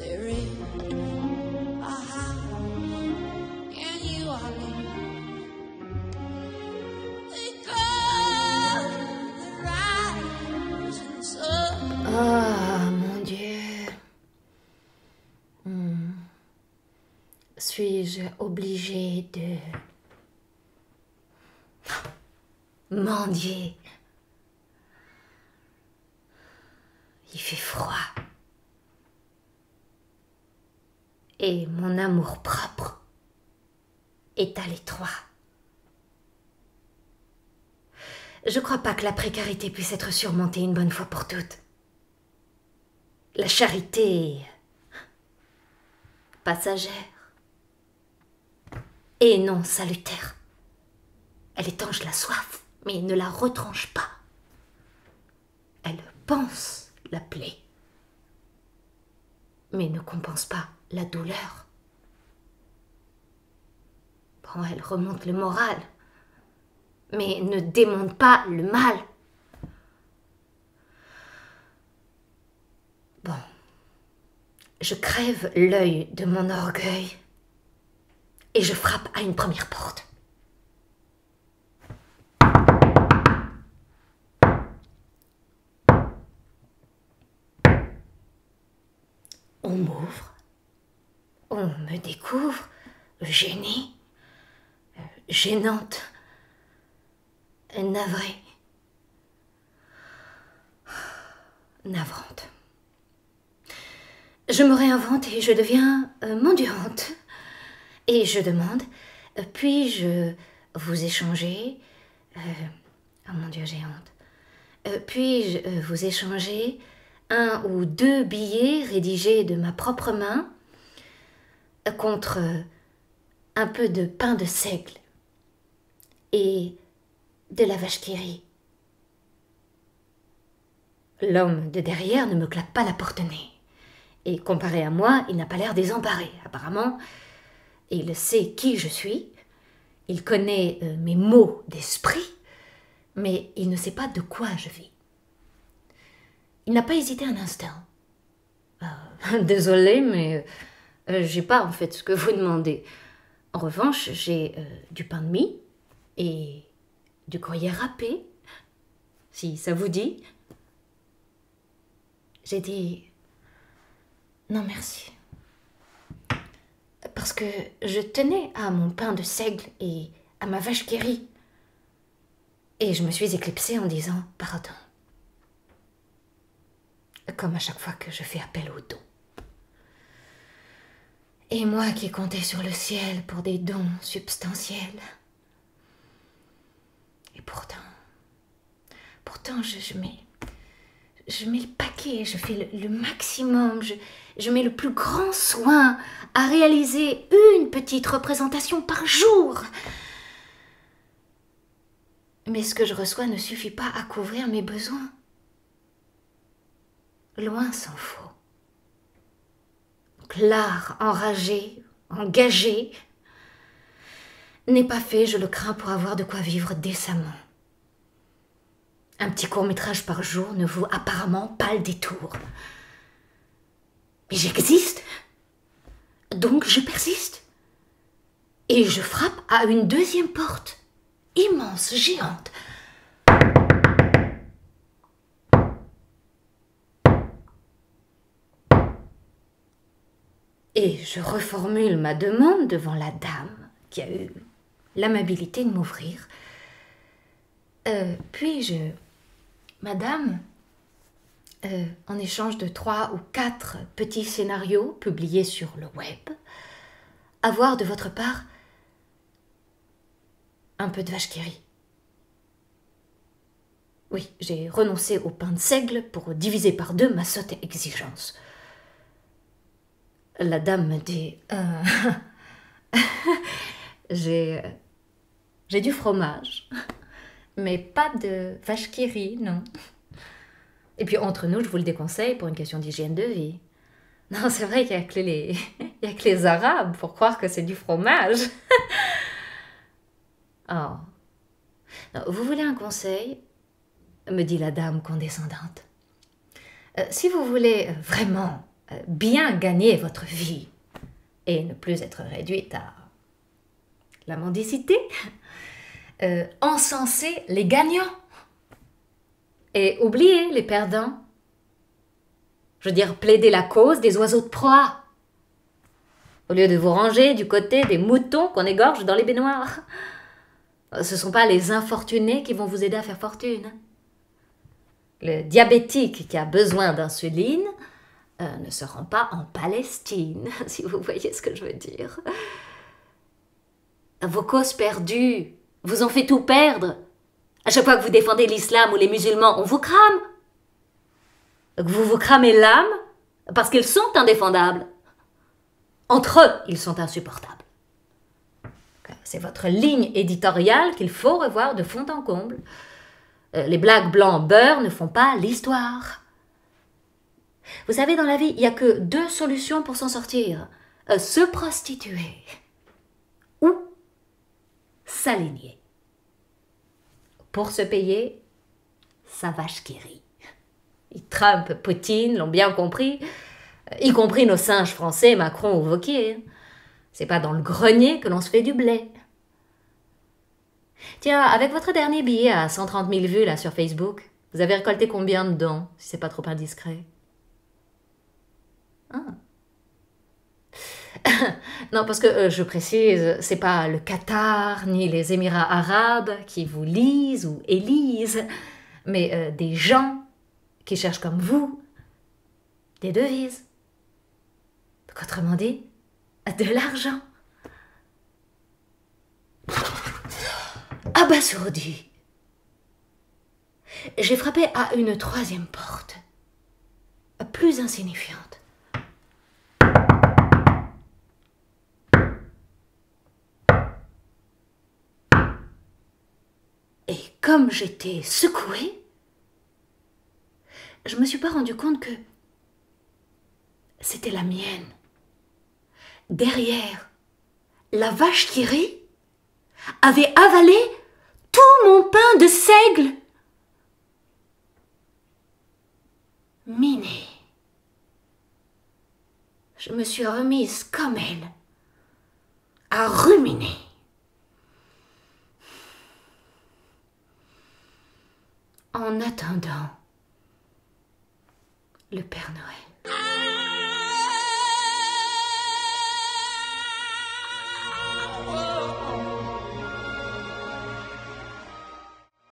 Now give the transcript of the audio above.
Spirit, how can you alone? Because the rising sun. Oh mon Dieu. Suis-je obligée de mendier? Il fait froid. Et mon amour-propre est à l'étroit. Je crois pas que la précarité puisse être surmontée une bonne fois pour toutes. La charité est passagère et non salutaire. Elle étanche la soif, mais ne la retranche pas. Elle panse la plaie, mais ne compense pas la douleur. Bon, elle remonte le moral, mais ne démonte pas le mal. Bon, je crève l'œil de mon orgueil et je frappe à une première porte. On m'ouvre, on me découvre, gênée, gênante, navrée, navrante. Je me réinvente et je deviens mendiante. Et je demande, puis-je vous échanger... oh mon Dieu, j'ai honte. Puis-je vous échanger 1 ou 2 billets rédigés de ma propre main contre un peu de pain de seigle et de la vache qui rit. L'homme de derrière ne me claque pas la porte-nez. Et comparé à moi, il n'a pas l'air désemparé. Apparemment, il sait qui je suis, il connaît mes mots d'esprit, mais il ne sait pas de quoi je vis. Il n'a pas hésité un instant. Désolée, mais j'ai pas en fait ce que vous demandez. En revanche, j'ai du pain de mie et du courrier râpé, si ça vous dit. J'ai dit non merci. Parce que je tenais à mon pain de seigle et à ma vache qui rit. Et je me suis éclipsée en disant pardon. Comme à chaque fois que je fais appel aux dons. Et moi qui comptais sur le ciel pour des dons substantiels. Et pourtant je mets le paquet, je fais le maximum, je mets le plus grand soin à réaliser une petite représentation par jour. Mais ce que je reçois ne suffit pas à couvrir mes besoins. Loin s'en faut. Donc l'art enragé, engagé, n'est pas fait, je le crains, pour avoir de quoi vivre décemment. Un petit court-métrage par jour ne vaut apparemment pas le détour. Mais j'existe, donc je persiste. Et je frappe à une 2e porte, immense, géante. Et je reformule ma demande devant la dame qui a eu l'amabilité de m'ouvrir. Puis-je, madame, en échange de 3 ou 4 petits scénarios publiés sur le web, avoir de votre part un peu de vache qui rit. Oui, j'ai renoncé au pain de seigle pour diviser par 2 ma sotte exigence. La dame me dit j'ai du fromage, mais pas de vache qui rit, non. Et puis entre nous, je vous le déconseille pour une question d'hygiène de vie. Non, c'est vrai qu'il n'y a que les Arabes pour croire que c'est du fromage. Oh. Non, vous voulez un conseil? Me dit la dame condescendante. Si vous voulez vraiment bien gagner votre vie et ne plus être réduite à la mendicité, encenser les gagnants et oublier les perdants. Je veux dire, plaider la cause des oiseaux de proie, au lieu de vous ranger du côté des moutons qu'on égorge dans les baignoires. Ce ne sont pas les infortunés qui vont vous aider à faire fortune. Le diabétique qui a besoin d'insuline ne se rend pas en Palestine, si vous voyez ce que je veux dire. Vos causes perdues vous ont fait tout perdre. À chaque fois que vous défendez l'islam ou les musulmans, on vous crame. Vous vous cramez l'âme parce qu'ils sont indéfendables. Entre eux, ils sont insupportables. C'est votre ligne éditoriale qu'il faut revoir de fond en comble. Les blagues blancs beurre ne font pas l'histoire. Vous savez, dans la vie, il n'y a que 2 solutions pour s'en sortir. Se prostituer ou s'aligner. Pour se payer, sa vache qui rit. Trump, Poutine l'ont bien compris, y compris nos singes français, Macron ou Wauquiez. C'est pas dans le grenier que l'on se fait du blé. Tiens, avec votre dernier billet à 130 000 vues là sur Facebook, vous avez récolté combien dedans, si c'est pas trop indiscret? Non, parce que je précise, c'est pas le Qatar ni les Émirats arabes qui vous lisent ou élisent, mais des gens qui cherchent comme vous des devises. Donc, autrement dit, de l'argent. Abasourdi, j'ai frappé à une 3e porte, plus insignifiante. Et comme j'étais secouée, je me suis pas rendu compte que c'était la mienne. Derrière, la vache qui rit avait avalé tout mon pain de seigle. Minée. Je me suis remise comme elle à ruminer. En attendant le Père Noël.